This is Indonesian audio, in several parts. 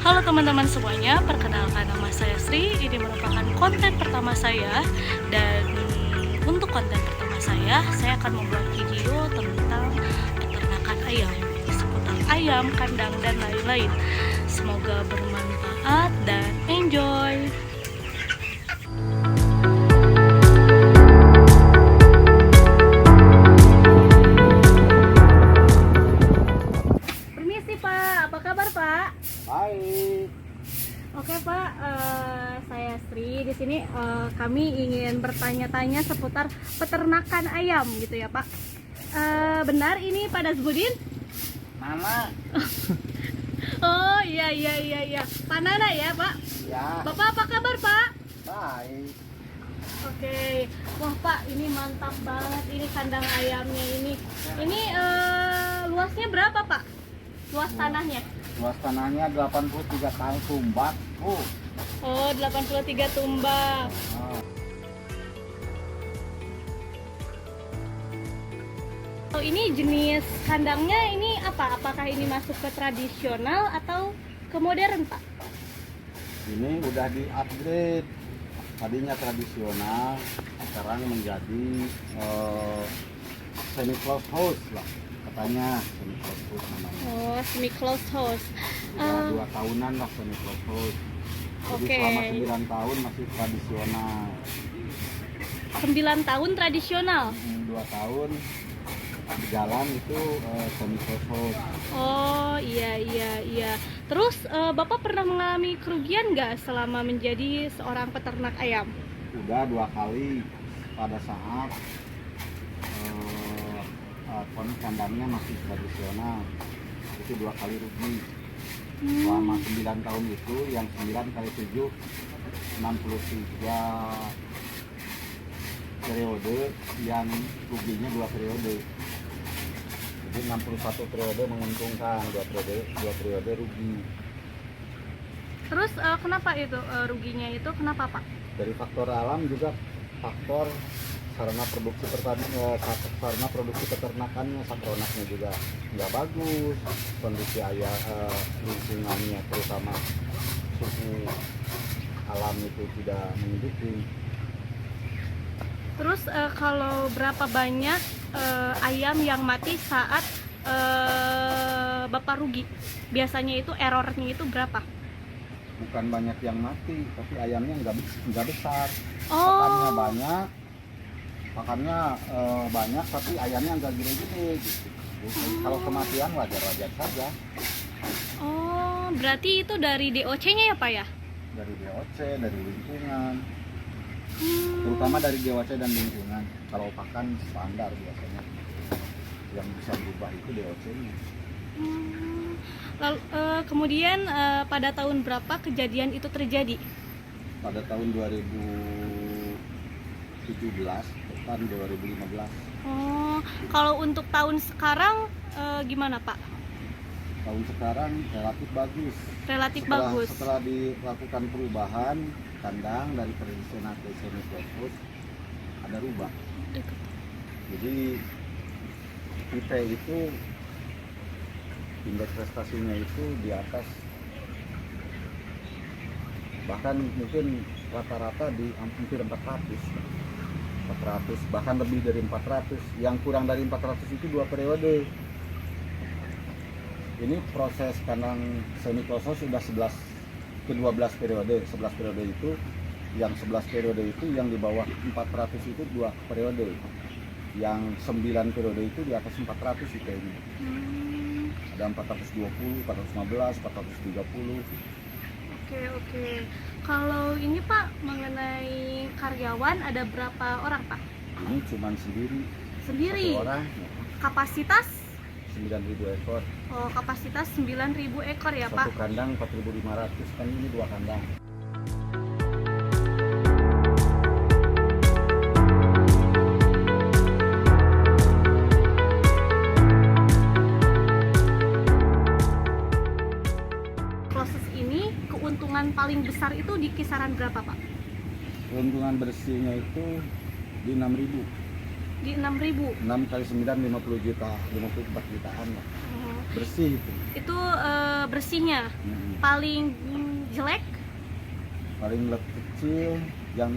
Halo teman-teman semuanya, perkenalkan nama saya Sri. Ini merupakan konten pertama saya. Dan untuk konten pertama saya akan membuat video tentang peternakan ayam, seputar ayam, kandang, dan lain-lain. Semoga bermanfaat dan enjoy. Permisi Pak, apa kabar Pak? Baik. Oke Pak, saya Sri. Di sini kami ingin bertanya-tanya seputar peternakan ayam gitu ya Pak. Benar ini Pak Nazbudin? Mama. Oh iya. Pak Nana ya Pak? Ya. Bapak apa kabar Pak? Baik. Oke. Wah Pak, ini mantap banget ini kandang ayamnya ini. Ini luasnya berapa Pak? Luas tanahnya? Luas tanahnya 83 tahun tumbak. Oh, 83 tumbak. Oh, ini jenis kandangnya ini apa? Apakah ini masuk ke tradisional atau ke modern, Pak? Ini udah di-upgrade. Tadinya tradisional, sekarang menjadi semi closed house lah. Katanya semi closed house namanya. Oh, semi closed house. Ya, 2 tahunan lah semi closed house. Jadi Oke. selama 9 tahun masih tradisional. 9 tahun tradisional. 2 tahun di jalan itu semi closed house. Oh, iya. Terus Bapak pernah mengalami kerugian nggak selama menjadi seorang peternak ayam? Udah 2 kali pada saat kandangnya masih tradisional, itu 2 kali rugi. Selama 9 tahun itu yang 9 kali 7 63 periode, yang ruginya 2 periode. Jadi 61 periode menguntungkan, 2 periode rugi. Terus kenapa itu ruginya itu kenapa Pak? Dari faktor alam juga faktor sarana produksi peternakannya, sakronaknya juga nggak bagus, kondisi lingkungannya terutama suhu alam itu tidak mendukung. Terus kalau berapa banyak ayam yang mati saat Bapak rugi? Biasanya itu errornya itu berapa? Bukan banyak yang mati, tapi ayamnya nggak besar. Oh. Pakannya banyak, tapi ayamnya nggak gede-gede gitu. Kalau kematian wajar-wajar saja. Oh, berarti itu dari DOC-nya ya Pak ya? Dari DOC, dari lingkungan, terutama dari DOC dan lingkungan. Kalau pakan standar biasanya yang bisa berubah itu DOC-nya. Lalu kemudian pada tahun berapa kejadian itu terjadi? Pada tahun 2017, bukan 2015. Oh, kalau untuk tahun sekarang gimana Pak? Tahun sekarang relatif bagus. Relatif bagus. Setelah dilakukan perubahan kandang dari tradisional ke semi closed house, ada rubah. Jadi kita itu indeks prestasinya itu di atas, bahkan mungkin rata-rata di hampir 400, bahkan lebih dari 400. Yang kurang dari 400 itu 2 periode. Ini proses kandang semi closed house sudah 12 periode. 11 periode itu, yang 11 periode itu yang di bawah 400 itu 2 periode. Yang 9 periode itu di atas 400 IPnya. Ada 420, 415, 430. Oke. Kalau ini Pak mengenai karyawan ada berapa orang Pak? Ini cuman sendiri. Sendiri. 1 orang. Kapasitas? 9.000 ekor. Oh, kapasitas 9.000 ekor ya Pak? Satu kandang 4.500, kan ini 2 kandang. Proses ini keuntungan paling besar itu di kisaran berapa Pak? Keuntungan bersihnya itu di 6.000. Di 6.000. 6 kali 9 50 juta, 54 jutaan lah. bersih itu. Itu bersihnya Mm-mm. paling jelek. Paling lebih kecil yang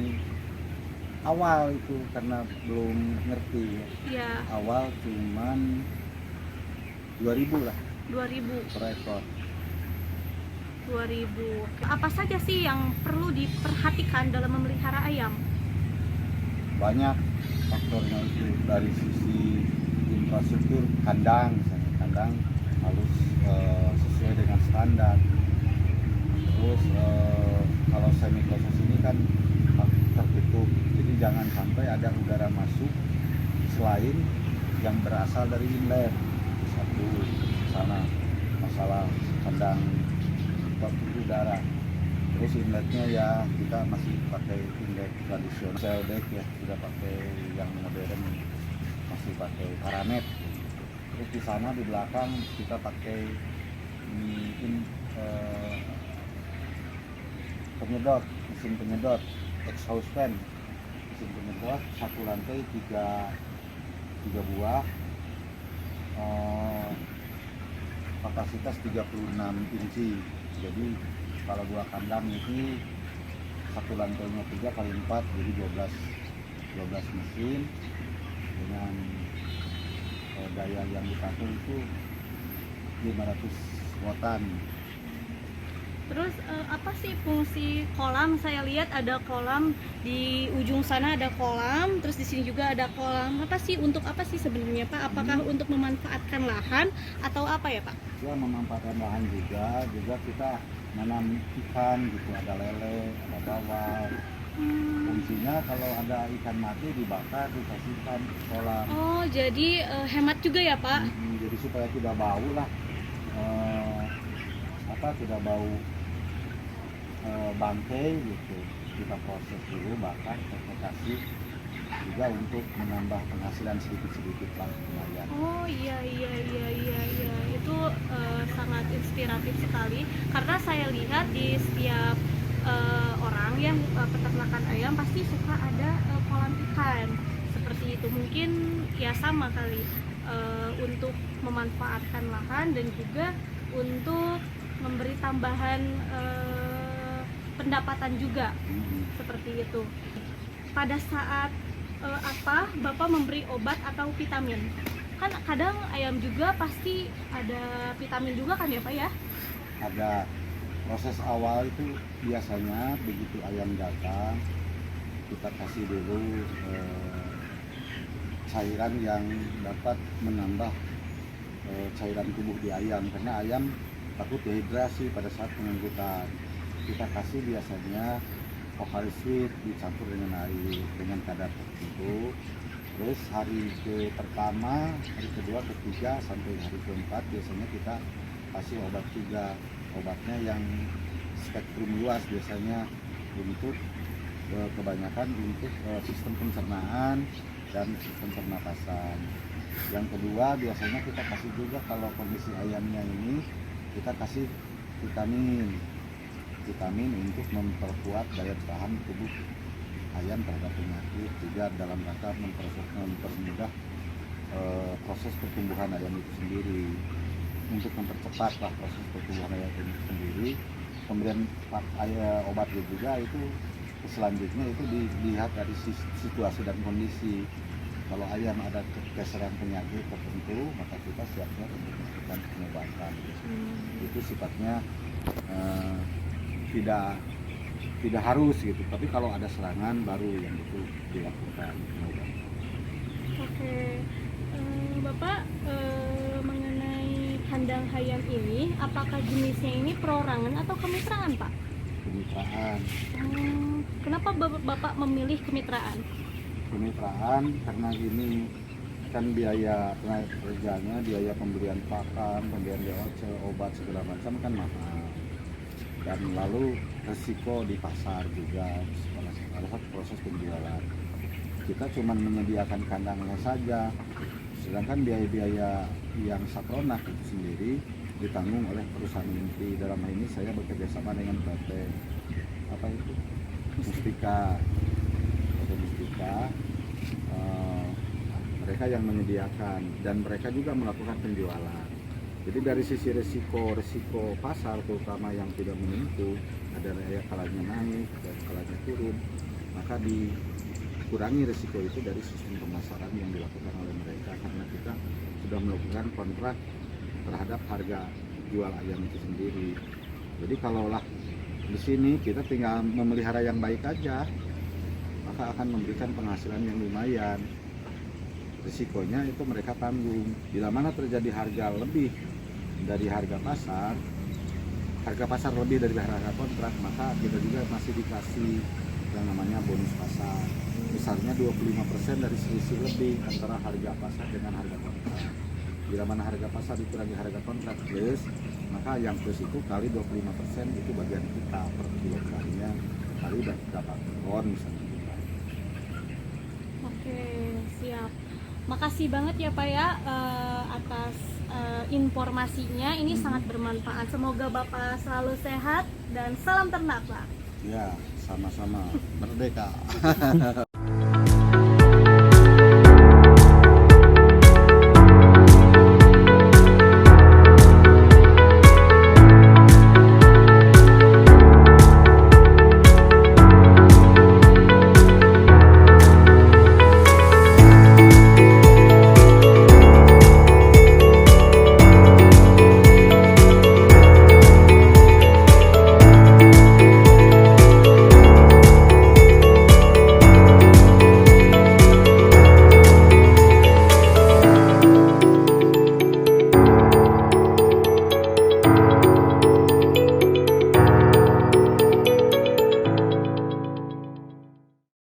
awal itu karena belum ngerti ya. Ya, Awal cuman 2000 lah 2000. per ekor. 2000. Apa saja sih yang perlu diperhatikan dalam memelihara ayam? Banyak faktornya itu, dari sisi infrastruktur kandang, misalnya kandang harus sesuai dengan standar. Terus kalau semi closed ini kan tertutup, jadi jangan sampai ada udara masuk selain yang berasal dari inlet. Satu sana masalah kandang udara. Terus inletnya ya kita masih pakai inlet tradisional, cell deck ya, tidak pakai yang modern, masih pakai paranet. Terus di sana di belakang kita pakai penyedot, mesin penyedot, exhaust fan, mesin penyedot satu lantai tiga buah, kapasitas 36 inci. Jadi kalau dua kandang ini satu lantainya 3 kali 4, jadi 12 mesin dengan daya yang dipakai itu 500 wattan. Terus apa sih fungsi kolam? Saya lihat ada kolam di ujung sana, ada kolam, terus di sini juga ada kolam. Apa sih, untuk apa sih sebenarnya Pak? Apakah untuk memanfaatkan lahan atau apa ya Pak? Ya memanfaatkan lahan juga kita nanam ikan gitu, ada lele, ada bawal. Fungsinya kalau ada ikan mati dibakar, dikasihkan ke kolam. Oh, jadi hemat juga ya Pak? Jadi supaya tidak bau lah, tidak bau bangkai gitu, kita proses dulu, bakar, kita kasih juga untuk menambah penghasilan sedikit lah lumayan. Oh iya, itu sangat inspiratif sekali, karena saya lihat di setiap orang yang peternakan ayam pasti suka ada kolam ikan seperti itu. Mungkin ya sama kali, untuk memanfaatkan lahan dan juga untuk memberi tambahan pendapatan juga, seperti itu. Pada saat apa Bapak memberi obat atau vitamin? Kan kadang ayam juga pasti ada vitamin juga kan ya Pak ya? Ada. Proses awal itu biasanya begitu ayam datang kita kasih dulu cairan yang dapat menambah cairan tubuh di ayam, karena ayam takut dehidrasi pada saat pengangkutan. Kita kasih biasanya Pocari Sweat dicampur dengan air dengan kadar tertentu. Terus hari pertama, hari kedua, ketiga sampai hari keempat biasanya kita kasih obat juga. Obatnya yang spektrum luas, biasanya untuk kebanyakan untuk sistem pencernaan dan sistem pernapasan. Yang kedua biasanya kita kasih juga kalau kondisi ayamnya ini, kita kasih vitamin untuk memperkuat daya tahan tubuh ayam terhadap penyakit, juga dalam rangka mempermudah proses pertumbuhan ayam itu sendiri, untuk mempercepatlah proses pertumbuhan ayam itu sendiri. Kemudian obat juga itu selanjutnya itu dilihat dari situasi dan kondisi. Kalau ayam ada keseran penyakit tertentu, maka kita siapnya untuk melakukan pengobatan. Itu sifatnya tidak harus gitu, tapi kalau ada serangan baru yang itu dilakukan pengobatan. Oke, Bapak, mengenai kandang ayam ini, apakah jenisnya ini perorangan atau kemitraan Pak? Kemitraan. Kenapa Bapak memilih kemitraan? Kemitraan karena ini kan biaya tenaga kerjanya, biaya pembelian pakan, pembelian DOC, obat segala macam kan mahal. Dan lalu resiko di pasar juga, pada saat proses penjualan. Kita cuma menyediakan kandangnya saja, sedangkan biaya-biaya yang satronak itu sendiri ditanggung oleh perusahaan inti. Dalam hal ini saya bekerja sama dengan PT Mustika. Mereka yang menyediakan dan mereka juga melakukan penjualan. Jadi dari sisi resiko pasar terutama yang tidak menentu, ada kalanya naik dan kalanya turun, maka dikurangi resiko itu dari sistem pemasaran yang dilakukan oleh mereka, karena kita sudah melakukan kontrak terhadap harga jual ayam itu sendiri. Jadi kalaulah di sini kita tinggal memelihara yang baik aja, maka akan memberikan penghasilan yang lumayan. Risikonya itu mereka tanggung. Bila mana terjadi harga lebih dari harga pasar lebih dari harga kontrak, maka kita juga masih dikasih yang namanya bonus pasar. Misalnya 25% dari selisih lebih antara harga pasar dengan harga kontrak. Bila mana harga pasar dikurangi harga kontrak plus, maka yang plus itu kali 25% itu bagian kita per kilogramnya, kali udah berapa ton misalnya. Oke, siap. Makasih banget ya Pak ya atas informasinya. Ini sangat bermanfaat. Semoga Bapak selalu sehat dan salam ternak Pak. Ya, sama-sama. Merdeka.